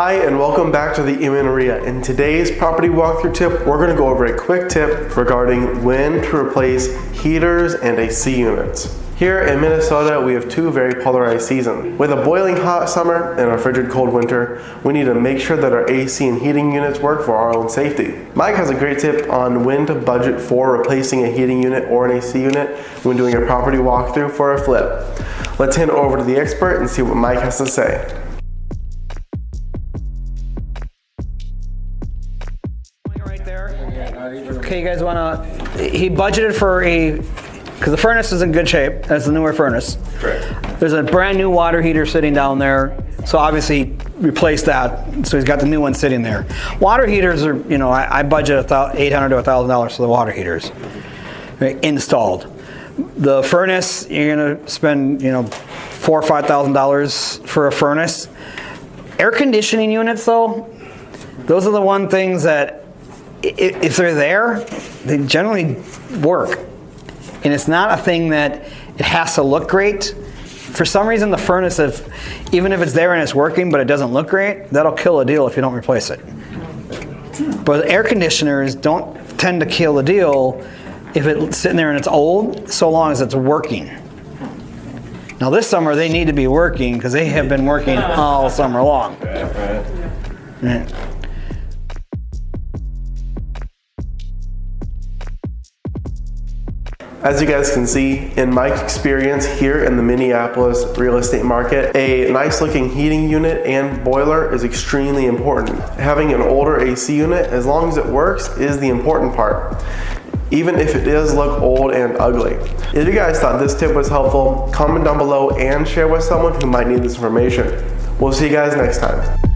Hi and welcome back to the MnREIA. In today's property walkthrough tip, we're going to go over a quick tip regarding when to replace heaters and AC units. Here in Minnesota, we have two very polarized seasons. With a boiling hot summer and a frigid cold winter, we need to make sure that our AC and heating units work for our own safety. Mike has a great tip on when to budget for replacing a heating unit or an AC unit when doing a property walkthrough for a flip. Let's hand it over to the expert and see what Mike has to say. Okay, you guys wanna, he budgeted for because the furnace is in good shape, that's the newer furnace. Correct. There's a brand new water heater sitting down there, so obviously replace that, so he's got the new one sitting there. Water heaters are, I budget $800 to $1,000 for the water heaters, right, installed. The furnace, you're gonna spend, $4,000 or $5,000 for a furnace. Air conditioning units though, those are the one things that if they're there, they generally work. And it's not a thing that it has to look great. For some reason, the furnace, even if it's there and it's working, but it doesn't look great, that'll kill a deal if you don't replace it. But air conditioners don't tend to kill the deal if it's sitting there and it's old, so long as it's working. Now this summer, they need to be working because they have been working all summer long. Right. As you guys can see, in Mike's experience here in the Minneapolis real estate market, a nice looking heating unit and boiler is extremely important. Having an older AC unit, as long as it works, is the important part, even if it does look old and ugly. If you guys thought this tip was helpful, comment down below and share with someone who might need this information. We'll see you guys next time.